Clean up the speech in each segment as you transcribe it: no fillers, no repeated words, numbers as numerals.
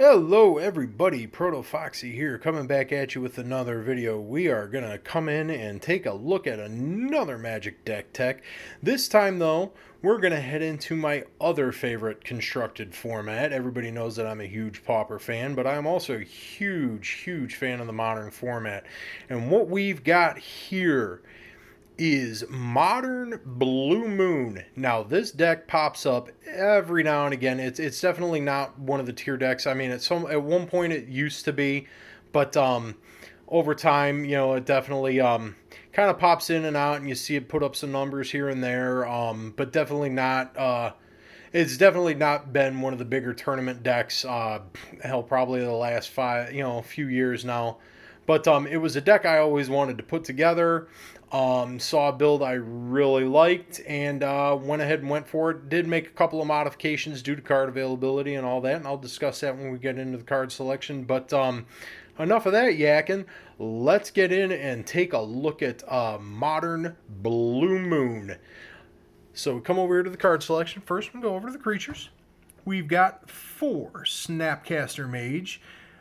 Hello everybody, ProtoFoxy here, coming back at you with another video. We are going to come in and take a look at another Magic deck tech. This time though, we're going to head into my other favorite constructed format. Everybody knows that I'm a huge Pauper fan, but I'm also a huge fan of the modern format. And what we've got here is Modern Blue Moon. Now this deck pops up every now and again. It's definitely not one of the tier decks. I mean, at one point it used to be, but over time, it definitely kind of pops in and out, and you see it put up some numbers here and there. But definitely not. It's definitely not been one of the bigger tournament decks. Hell, probably the last few years now. But it was a deck I always wanted to put together. Saw a build I really liked and went ahead and went for it. Did make a couple of modifications due to card availability and all that, and I'll discuss that when we get into the card selection. But enough of that yakking. Let's get in and take a look at Modern Blue Moon. So we come over here to the card selection. First, we go over to the creatures. We've got 4 Snapcaster Mage,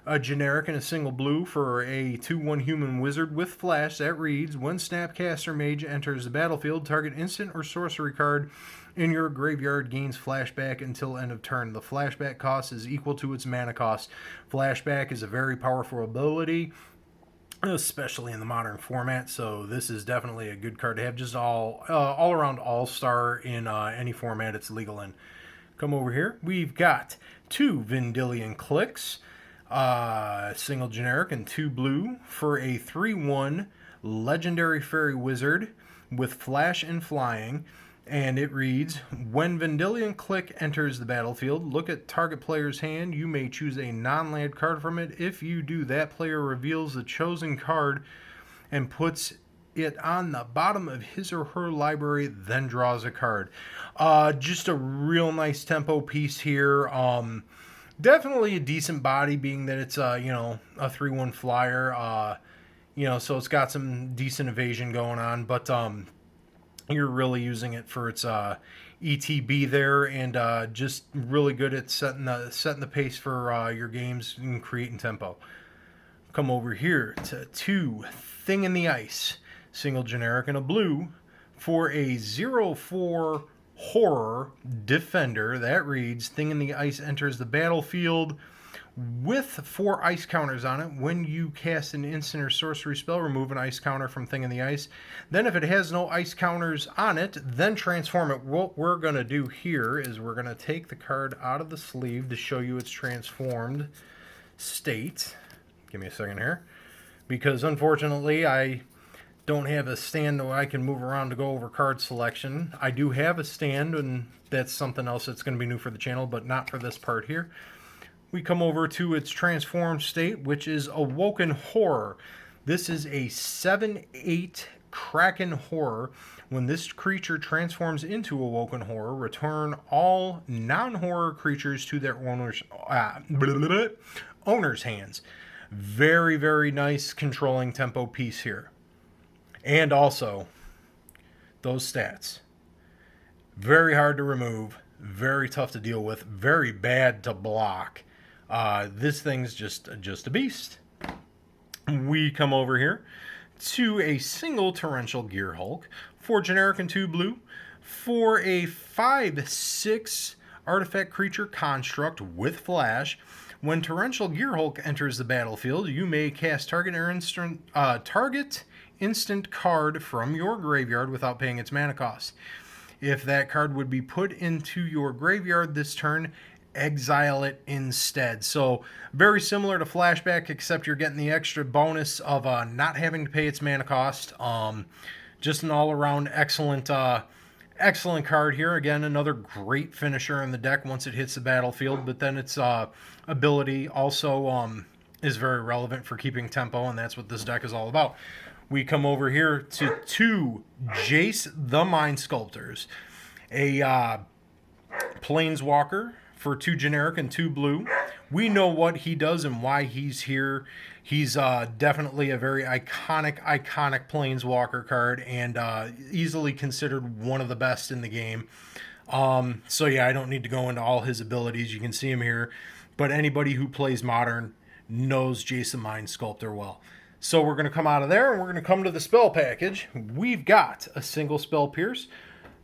a generic and a single blue for a 2/1 human wizard with flash that reads, when Snapcaster Mage enters the battlefield, target instant or sorcery card in your graveyard gains flashback until end of turn. The flashback cost is equal to its mana cost. Flashback is a very powerful ability, especially in the modern format, so this is definitely a good card to have. Just all around all-star in any format it's legal in. Come over here. We've got 2 Vendilion Clicks, single generic and 2 blue for a 3/1 legendary fairy wizard with flash and flying, and it reads, when Vendilion Click enters the battlefield, look at target player's hand. You may choose a non-land card from it. If you do, that player reveals the chosen card and puts it on the bottom of his or her library, then draws a card. Just a real nice tempo piece here. Definitely a decent body, being that it's a 3/1 flyer. So it's got some decent evasion going on, but you're really using it for its ETB there, and just really good at setting the pace for your games and creating tempo. Come over here to 2 Thing in the Ice, single generic and a blue for a 0/4 horror defender that reads, Thing in the Ice enters the battlefield with 4 ice counters on it. When you cast an instant or sorcery spell, remove an ice counter from Thing in the Ice. Then if it has no ice counters on it, then transform it. What we're going to do here is we're going to take the card out of the sleeve to show you its transformed state. Give me a second here, because unfortunately I don't have a stand where I can move around to go over card selection. I do have a stand, and that's something else that's going to be new for the channel, but not for this part here. We come over to its transformed state, which is Awoken Horror. This is a 7/8 Kraken Horror. When this creature transforms into Awoken Horror, return all non-horror creatures to their owner's hands. Very nice controlling tempo piece here. And also, those stats. Very hard to remove, very tough to deal with, very bad to block. This thing's just a beast. We come over here to a single Torrential Gearhulk, 4 generic and 2 blue, for a 5/6 artifact creature construct with flash. When Torrential Gearhulk enters the battlefield, you may cast target instant card from your graveyard without paying its mana cost. If that card would be put into your graveyard this turn, exile it instead. So very similar to Flashback, except you're getting the extra bonus of not having to pay its mana cost. Just an all-around excellent card here. Again, another great finisher in the deck once it hits the battlefield, but then its ability also is very relevant for keeping tempo, and that's what this deck is all about. We come over here to 2 Jace the Mind Sculptors, a Planeswalker for 2 generic and 2 blue. We know what he does and why he's here. He's definitely a very iconic Planeswalker card, and easily considered one of the best in the game. So yeah, I don't need to go into all his abilities. You can see him here. But anybody who plays Modern knows Jason Mind Sculptor well. So we're going to come out of there and we're going to come to the spell package. We've got a single spell pierce,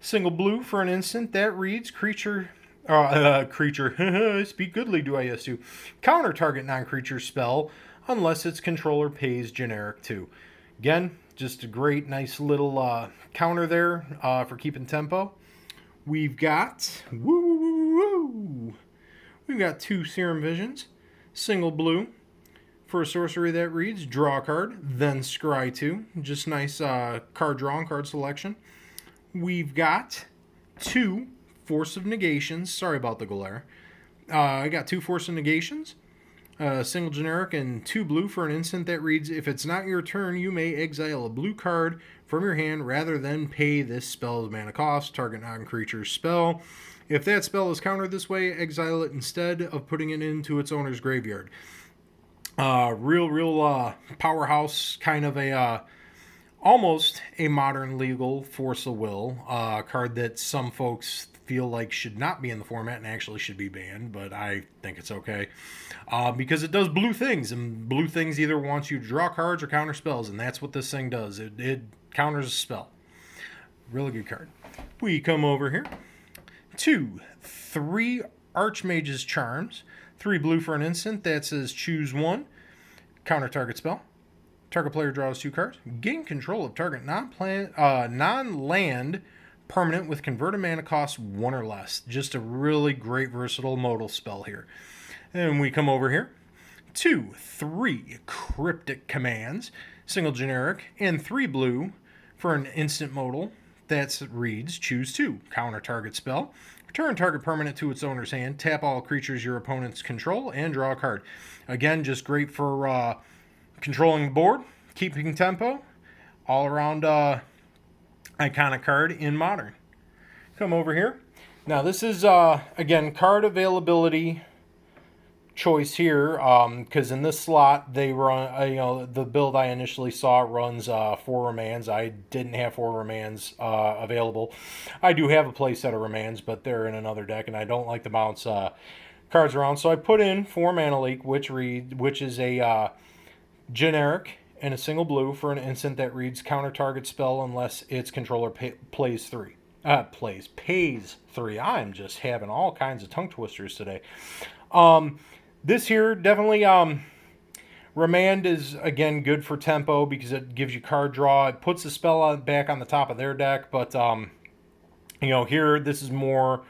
single blue for an instant that reads creature. Speak goodly, do I yes to. Counter target non-creature spell unless its controller pays generic 2. Again, just a great, nice little counter there for keeping tempo. We've got we've got 2 Serum Visions, single blue for a sorcery that reads draw a card, then scry 2. Just nice card draw and card selection. We've got 2 Force of Negations. Sorry about the glare. I got 2 Force of Negations, single generic, and 2 blue for an instant that reads, if it's not your turn, you may exile a blue card from your hand rather than pay this spell's mana cost, target non-creature spell. If that spell is countered this way, exile it instead of putting it into its owner's graveyard. Real powerhouse, kind of a almost a modern legal Force of Will card that some folks feel like should not be in the format and actually should be banned, but I think it's okay because it does blue things, and blue things either wants you to draw cards or counter spells, and that's what this thing does. It counters a spell. Really good card. We come over here. 2, 3 Archmage's Charms. 3 blue for an instant that says choose 1. Counter target spell. Target player draws 2 cards. Gain control of target non-land permanent with converted mana cost 1 or less. Just a really great versatile modal spell here. And we come over here. 2, 3 Cryptic Commands. Single generic. And 3 blue for an instant modal that reads choose 2. Counter target spell. Return target permanent to its owner's hand. Tap all creatures your opponents control and draw a card. Again, just great for controlling the board, keeping tempo, all around iconic card in Modern. Come over here. Now this is again card availability choice here because in this slot they run the build I initially saw runs 4 remands. I didn't have 4 remands available. I do have a play set of remands, but they're in another deck and I don't like to bounce cards around, so I put in 4 Mana Leak, which is a generic and a single blue for an instant that reads counter target spell unless its controller pays 3. Pays 3. I'm just having all kinds of tongue twisters today. This here definitely remand is again good for tempo because it gives you card draw. It puts the spell back on the top of their deck, but here this is more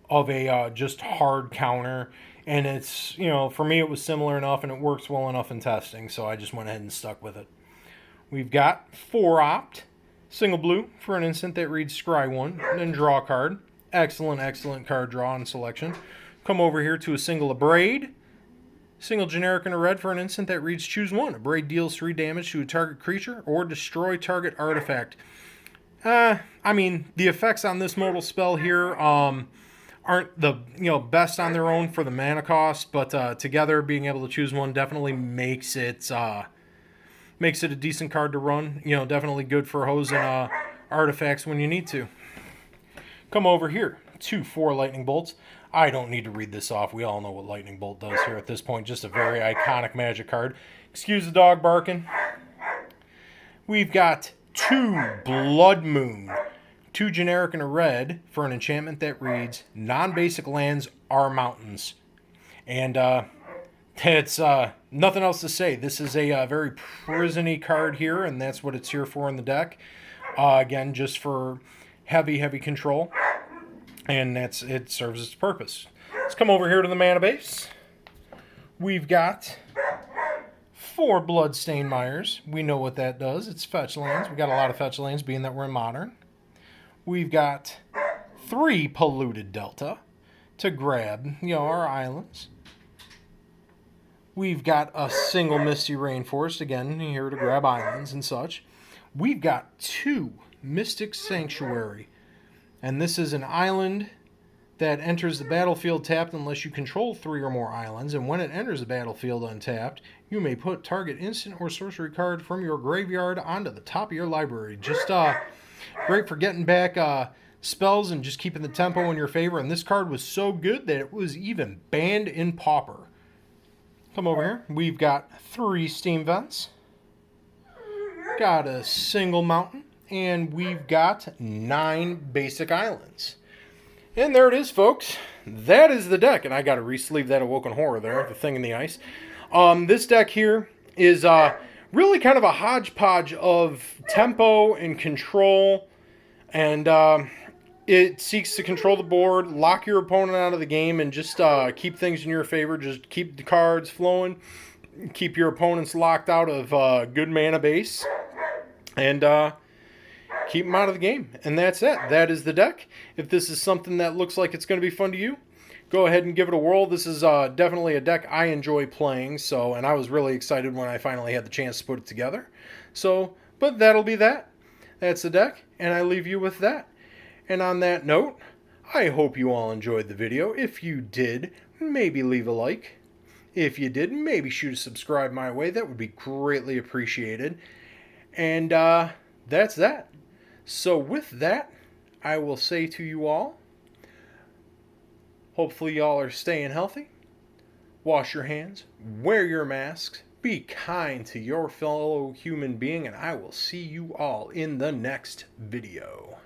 of a just hard counter, and it's for me it was similar enough and it works well enough in testing, so I just went ahead and stuck with it. We've got 4 opt, single blue for an instant that reads scry 1, and then draw a card. Excellent card draw and selection. Come over here to a single Abrade. Single generic and a red for an instant that reads choose 1. Abrade deals 3 damage to a target creature or destroy target artifact. I mean, the effects on this modal spell here aren't the best on their own for the mana cost, but together being able to choose 1 definitely makes it a decent card to run. Definitely good for hosing artifacts when you need to. Come over here. 2 4 lightning bolts. I don't need to read this off. We all know what Lightning Bolt does here at this point. Just a very iconic Magic card. Excuse the dog barking. We've got 2 Blood Moon. 2 generic and a red for an enchantment that reads non-basic lands are mountains. And it's nothing else to say. This is a very prison-y card here, and that's what it's here for in the deck. Again, just for heavy control. And it serves its purpose. Let's come over here to the mana base. We've got 4 Bloodstained Mires. We know what that does. It's fetch lands. We've got a lot of fetch lands being that we're in Modern. We've got 3 Polluted Delta to grab, our islands. We've got a single Misty Rainforest, again, here to grab islands and such. We've got 2 Mystic Sanctuary. And this is an island that enters the battlefield tapped unless you control 3 or more islands. And when it enters the battlefield untapped, you may put target instant or sorcery card from your graveyard onto the top of your library. Just great for getting back spells and just keeping the tempo in your favor. And this card was so good that it was even banned in Pauper. Come over here. We've got 3 steam vents. Got a single mountain. And we've got 9 basic islands. And there it is, folks. That is the deck. And I got to re-sleeve that Awoken Horror there, the thing in the ice. This deck here is really kind of a hodgepodge of tempo and control. And it seeks to control the board, lock your opponent out of the game, and just keep things in your favor. Just keep the cards flowing. Keep your opponents locked out of good mana base. And keep them out of the game. And that's it. That is the deck. If this is something that looks like it's going to be fun to you, go ahead and give it a whirl. This is definitely a deck I enjoy playing. And I was really excited when I finally had the chance to put it together. But that'll be that. That's the deck. And I leave you with that. And on that note, I hope you all enjoyed the video. If you did, maybe leave a like. If you did, maybe shoot a subscribe my way. That would be greatly appreciated. And that's that. So with that, I will say to you all, hopefully y'all are staying healthy. Wash your hands. Wear your masks. Be kind to your fellow human being. And I will see you all in the next video.